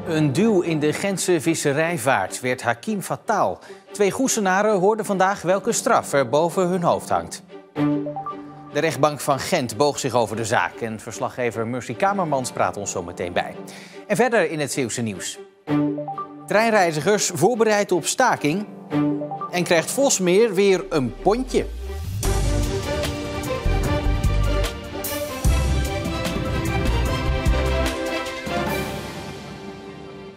Een duw in de Gentse visserijvaart werd hakim fataal. 2 Goesenaren hoorden vandaag welke straf er boven hun hoofd hangt. De rechtbank van Gent boog zich over de zaak en verslaggever Mercy Kamermans praat ons zo meteen bij. En verder in het Zeeuwse nieuws. Treinreizigers voorbereid op staking en krijgt Vosmeer weer een pontje.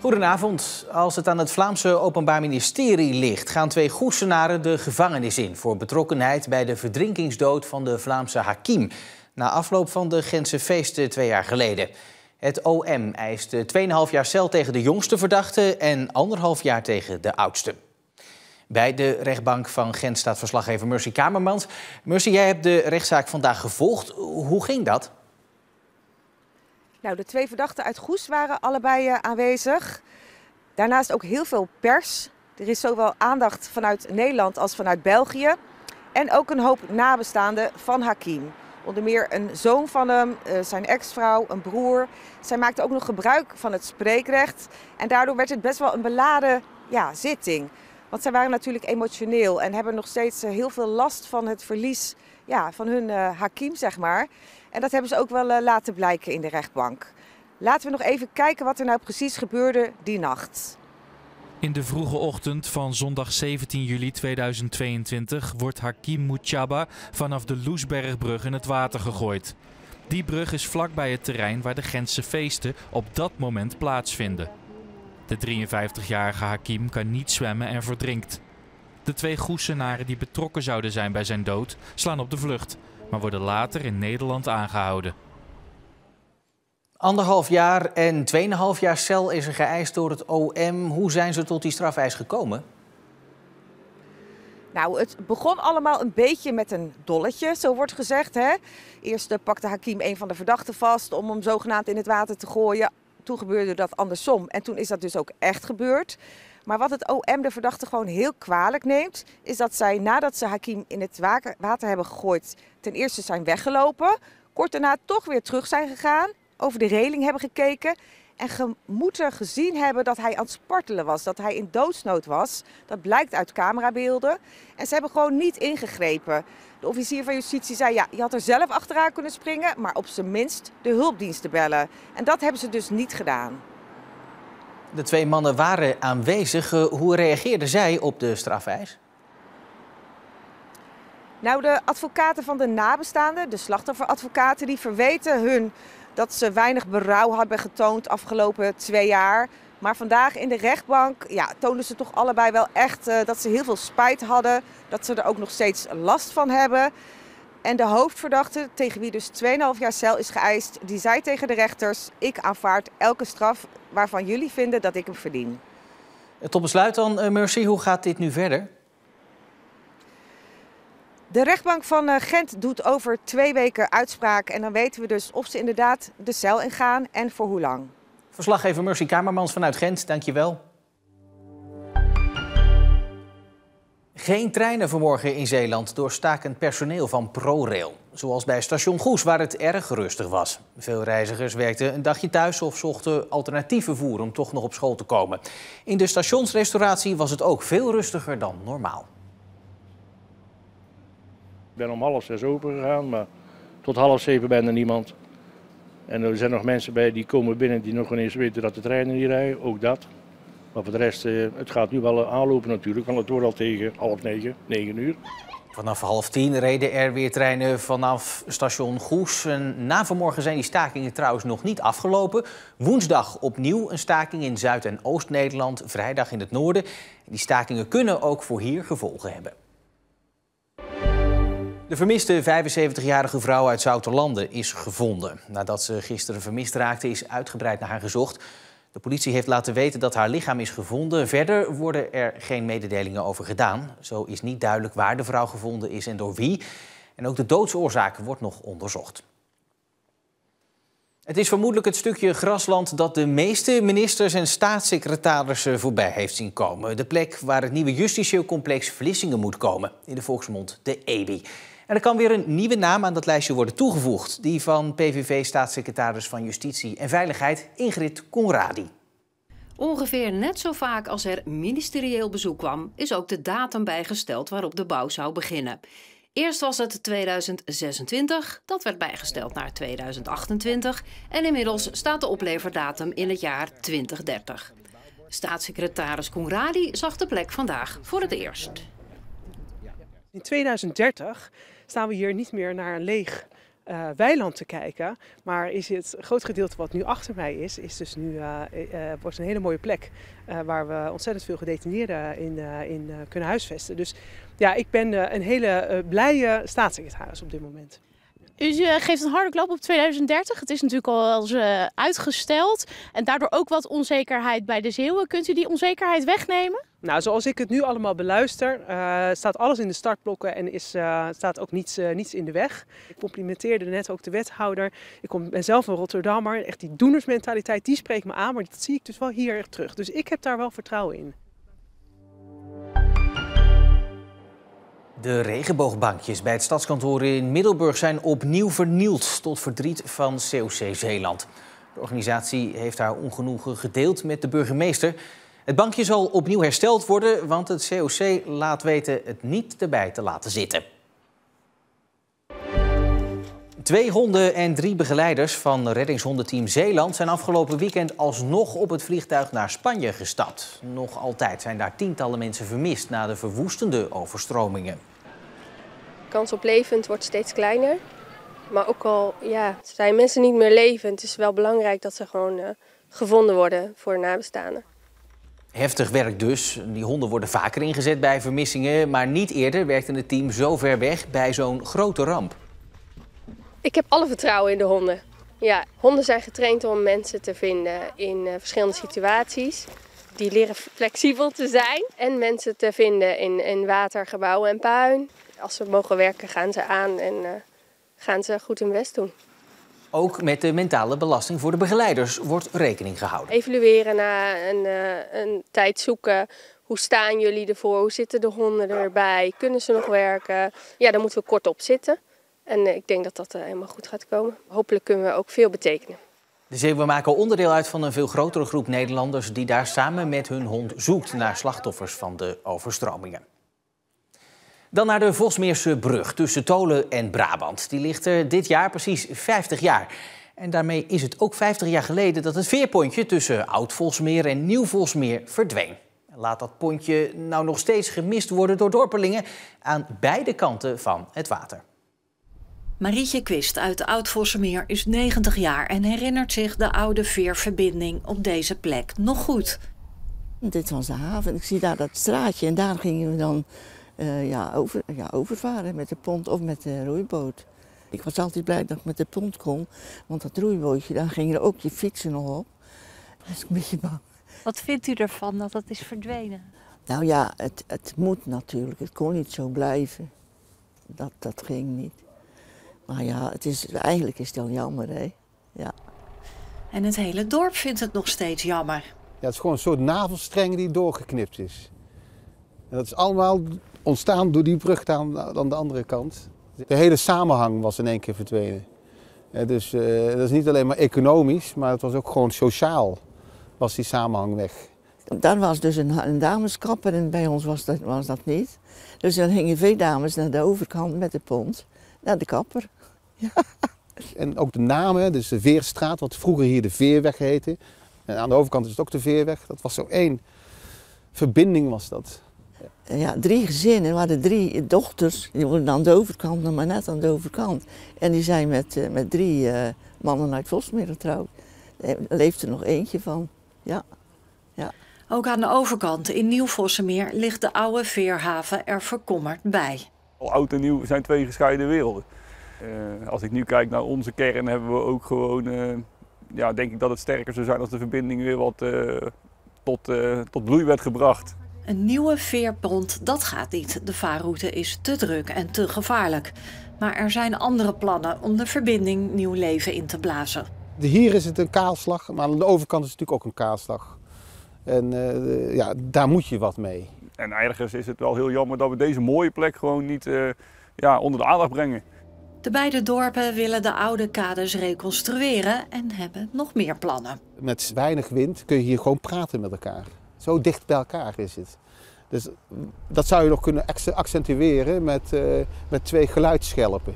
Goedenavond. Als het aan het Vlaamse Openbaar Ministerie ligt, gaan 2 Goesenaren de gevangenis in voor betrokkenheid bij de verdrinkingsdood van de Vlaamse hakim na afloop van de Gentse feesten 2 jaar geleden. Het OM eist 2,5 jaar cel tegen de jongste verdachte en 1,5 jaar tegen de oudste. Bij de rechtbank van Gent staat verslaggever Mercy Kamermans. Mercy, jij hebt de rechtszaak vandaag gevolgd. Hoe ging dat? Nou, de 2 verdachten uit Goes waren allebei aanwezig. Daarnaast ook heel veel pers. Er is zowel aandacht vanuit Nederland als vanuit België. En ook een hoop nabestaanden van hakim. Onder meer een zoon van hem, zijn ex-vrouw, een broer. Zij maakte ook nog gebruik van het spreekrecht. En daardoor werd het best wel een beladen zitting. Want zij waren natuurlijk emotioneel en hebben nog steeds heel veel last van het verlies van hun hakim, zeg maar. En dat hebben ze ook wel laten blijken in de rechtbank. Laten we nog even kijken wat er nou precies gebeurde die nacht. In de vroege ochtend van zondag 17 juli 2022 wordt Hakim Mouchaba vanaf de Loesbergbrug in het water gegooid. Die brug is vlakbij het terrein waar de Gentse feesten op dat moment plaatsvinden. De 53-jarige Hakim kan niet zwemmen en verdrinkt. De 2 Goesenaren die betrokken zouden zijn bij zijn dood slaan op de vlucht, maar worden later in Nederland aangehouden. 1,5 jaar en 2,5 jaar cel is er geëist door het OM. Hoe zijn ze tot die strafeis gekomen? Nou, het begon allemaal een beetje met een dolletje, zo wordt gezegd. Hè? Eerst pakte hakim een van de verdachten vast om hem zogenaamd in het water te gooien. Toen gebeurde dat andersom en toen is dat dus ook echt gebeurd. Maar wat het OM de verdachte gewoon heel kwalijk neemt, is dat zij nadat ze hakim in het water hebben gegooid, ten eerste zijn weggelopen. Kort daarna toch weer terug zijn gegaan, over de reling hebben gekeken en moeten gezien hebben dat hij aan het spartelen was, dat hij in doodsnood was. Dat blijkt uit camerabeelden. En ze hebben gewoon niet ingegrepen. De officier van justitie zei, je had er zelf achteraan kunnen springen, maar op zijn minst de hulpdiensten bellen. En dat hebben ze dus niet gedaan. De 2 mannen waren aanwezig. Hoe reageerden zij op de strafeis? Nou, de advocaten van de nabestaanden, de slachtofferadvocaten, die verweten hun dat ze weinig berouw hebben getoond afgelopen 2 jaar. Maar vandaag in de rechtbank toonden ze toch allebei wel echt dat ze heel veel spijt hadden. Dat ze er ook nog steeds last van hebben. En de hoofdverdachte, tegen wie dus 2,5 jaar cel is geëist, die zei tegen de rechters: ik aanvaard elke straf waarvan jullie vinden dat ik hem verdien. Tot besluit dan, Mercy, hoe gaat dit nu verder? De rechtbank van Gent doet over 2 weken uitspraak en dan weten we dus of ze inderdaad de cel ingaan en voor hoe lang. Verslaggever Mercy Kamermans vanuit Gent, dankjewel. Geen treinen vanmorgen in Zeeland door stakend personeel van ProRail. Zoals bij station Goes, waar het erg rustig was. Veel reizigers werkten een dagje thuis of zochten alternatief vervoer om toch nog op school te komen. In de stationsrestauratie was het ook veel rustiger dan normaal. Ik ben om 5:30 open gegaan, maar tot 6:30 ben er niemand. En er zijn nog mensen bij die komen binnen die nog ineens weten dat de treinen niet rijden, ook dat. Maar voor de rest, het gaat nu wel aanlopen natuurlijk, want het wordt al tegen 8:30, 9 uur. Vanaf 9:30 reden er weer treinen vanaf station Goes. En na vanmorgen zijn die stakingen trouwens nog niet afgelopen. Woensdag opnieuw een staking in Zuid- en Oost-Nederland, vrijdag in het noorden. Die stakingen kunnen ook voor hier gevolgen hebben. De vermiste 75-jarige vrouw uit Zouterlande is gevonden. Nadat ze gisteren vermist raakte, is uitgebreid naar haar gezocht. De politie heeft laten weten dat haar lichaam is gevonden. Verder worden er geen mededelingen over gedaan. Zo is niet duidelijk waar de vrouw gevonden is en door wie. En ook de doodsoorzaak wordt nog onderzocht. Het is vermoedelijk het stukje grasland dat de meeste ministers en staatssecretarissen voorbij heeft zien komen. De plek waar het nieuwe justitieel complex Vlissingen moet komen. In de volksmond de EBI. En er kan weer een nieuwe naam aan dat lijstje worden toegevoegd. Die van PVV-staatssecretaris van Justitie en Veiligheid Ingrid Conradi. Ongeveer net zo vaak als er ministerieel bezoek kwam, is ook de datum bijgesteld waarop de bouw zou beginnen. Eerst was het 2026, dat werd bijgesteld naar 2028 en inmiddels staat de opleverdatum in het jaar 2030. Staatssecretaris Conradi zag de plek vandaag voor het eerst. In 2030 staan we hier niet meer naar een leeg weiland te kijken, maar is het groot gedeelte wat nu achter mij is dus nu wordt een hele mooie plek waar we ontzettend veel gedetineerden in kunnen huisvesten. Dus ja, ik ben een hele blije staatssecretaris op dit moment. U geeft een harde klap op 2030. Het is natuurlijk al eens uitgesteld en daardoor ook wat onzekerheid bij de Zeeuwen. Kunt u die onzekerheid wegnemen? Nou, zoals ik het nu allemaal beluister, staat alles in de startblokken en staat ook niets in de weg. Ik complimenteerde net ook de wethouder. Ik ben zelf een Rotterdammer. Echt die doenersmentaliteit, die spreekt me aan, maar dat zie ik dus wel hier echt terug. Dus ik heb daar wel vertrouwen in. De regenboogbankjes bij het stadskantoor in Middelburg zijn opnieuw vernield tot verdriet van COC Zeeland. De organisatie heeft haar ongenoegen gedeeld met de burgemeester. Het bankje zal opnieuw hersteld worden, want het COC laat weten het niet erbij te laten zitten. 2 honden en 3 begeleiders van reddingshondenteam Zeeland zijn afgelopen weekend alsnog op het vliegtuig naar Spanje gestapt. Nog altijd zijn daar tientallen mensen vermist na de verwoestende overstromingen. De kans op levend wordt steeds kleiner. Maar ook al zijn mensen niet meer levend, is het wel belangrijk dat ze gewoon gevonden worden voor nabestaanden. Heftig werk dus. Die honden worden vaker ingezet bij vermissingen, maar niet eerder werkte het team zo ver weg bij zo'n grote ramp. Ik heb alle vertrouwen in de honden. Ja, honden zijn getraind om mensen te vinden in verschillende situaties. Die leren flexibel te zijn en mensen te vinden in water, gebouwen en puin. Als ze mogen werken gaan ze aan en gaan ze goed hun best doen. Ook met de mentale belasting voor de begeleiders wordt rekening gehouden. Evalueren na een tijd zoeken. Hoe staan jullie ervoor? Hoe zitten de honden erbij? Kunnen ze nog werken? Ja, daar moeten we kort op zitten. En ik denk dat dat helemaal goed gaat komen. Hopelijk kunnen we ook veel betekenen. De Zeeuwen maken onderdeel uit van een veel grotere groep Nederlanders die daar samen met hun hond zoekt naar slachtoffers van de overstromingen. Dan naar de Vosmeerse brug tussen Tholen en Brabant. Die ligt er dit jaar precies 50 jaar. En daarmee is het ook 50 jaar geleden dat het veerpontje tussen Oud-Vosmeer en Nieuw-Vosmeer verdween. Laat dat pontje nou nog steeds gemist worden door dorpelingen aan beide kanten van het water. Marietje Quist uit Oud-Vosmeer is 90 jaar en herinnert zich de oude veerverbinding op deze plek nog goed. Dit was de haven. Ik zie daar dat straatje en daar gingen we dan overvaren met de pont of met de roeiboot. Ik was altijd blij dat ik met de pont kon, want dat roeibootje, daar gingen ook je fietsen nog op. Dat is een beetje bang. Wat vindt u ervan dat dat is verdwenen? Nou ja, het moet natuurlijk. Het kon niet zo blijven. Dat ging niet. Maar ja, eigenlijk is het wel jammer, hè. Ja. En het hele dorp vindt het nog steeds jammer. Ja, het is gewoon een soort navelstreng die doorgeknipt is. En dat is allemaal ontstaan door die brug aan de andere kant. De hele samenhang was in één keer verdwenen. Dus dat is niet alleen maar economisch, maar het was ook gewoon sociaal. Was die samenhang weg. Daar was dus een dameskapper en bij ons was dat niet. Dus dan gingen veel dames naar de overkant met de pont, naar de kapper. Ja. En ook de namen, dus de Veerstraat, wat vroeger hier de Veerweg heette. En aan de overkant is het ook de Veerweg. Dat was zo één verbinding was dat. Ja, 3 gezinnen, we hadden 3 dochters, die worden aan de overkant, nog maar net aan de overkant. En die zijn met 3 mannen uit Vosmeer getrouwd. Er leeft er nog eentje van, ja. Ja. Ook aan de overkant in Nieuw-Vosmeer ligt de oude veerhaven er verkommerd bij. Oud en nieuw zijn 2 gescheiden werelden. Als ik nu kijk naar onze kern hebben we ook gewoon, denk ik dat het sterker zou zijn als de verbinding weer wat tot bloei werd gebracht. Een nieuwe veerpont, dat gaat niet. De vaarroute is te druk en te gevaarlijk. Maar er zijn andere plannen om de verbinding nieuw leven in te blazen. Hier is het een kaalslag, maar aan de overkant is het natuurlijk ook een kaalslag. En daar moet je wat mee. En ergens is het wel heel jammer dat we deze mooie plek gewoon niet onder de aandacht brengen. De beide dorpen willen de oude kades reconstrueren en hebben nog meer plannen. Met weinig wind kun je hier gewoon praten met elkaar. Zo dicht bij elkaar is het. Dus dat zou je nog kunnen accentueren met 2 geluidsschelpen.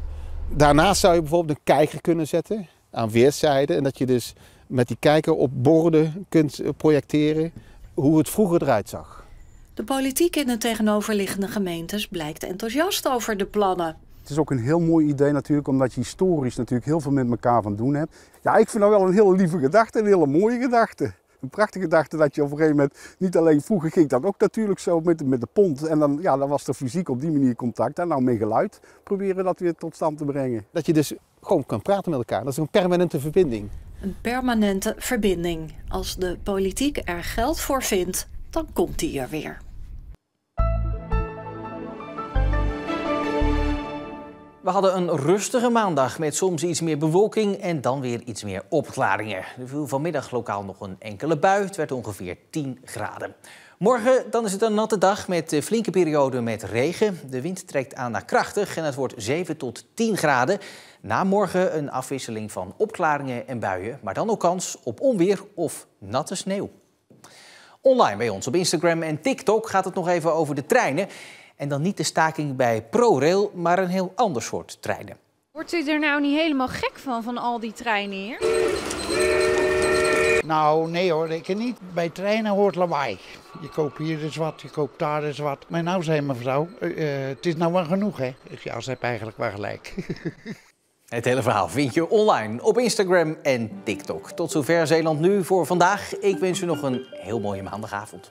Daarnaast zou je bijvoorbeeld een kijker kunnen zetten aan weerszijden. En dat je dus met die kijker op borden kunt projecteren hoe het vroeger eruit zag. De politiek in de tegenoverliggende gemeentes blijkt enthousiast over de plannen. Het is ook een heel mooi idee natuurlijk, omdat je historisch natuurlijk heel veel met elkaar van doen hebt. Ja, ik vind dat wel een hele lieve gedachte, een hele mooie gedachte. Een prachtige gedachte dat je op een gegeven moment, niet alleen vroeger ging dat ook natuurlijk zo met de pont. En dan was er fysiek op die manier contact. En nou met geluid proberen dat weer tot stand te brengen. Dat je dus gewoon kan praten met elkaar, dat is een permanente verbinding. Een permanente verbinding. Als de politiek er geld voor vindt, dan komt die er weer. We hadden een rustige maandag met soms iets meer bewolking en dan weer iets meer opklaringen. Er viel vanmiddag lokaal nog een enkele bui. Het werd ongeveer 10 graden. Morgen dan is het een natte dag met flinke perioden met regen. De wind trekt aan naar krachtig en het wordt 7 tot 10 graden. Na morgen een afwisseling van opklaringen en buien, maar dan ook kans op onweer of natte sneeuw. Online bij ons op Instagram en TikTok gaat het nog even over de treinen. En dan niet de staking bij ProRail, maar een heel ander soort treinen. Wordt u er nou niet helemaal gek van al die treinen hier? Nou, nee hoor, ik niet. Bij treinen hoort lawaai. Je koopt hier eens wat, je koopt daar eens wat. Maar nou zei mevrouw, het is nou wel genoeg hè. Ja, ze heeft eigenlijk wel gelijk. Het hele verhaal vind je online op Instagram en TikTok. Tot zover Zeeland Nu voor vandaag. Ik wens u nog een heel mooie maandagavond.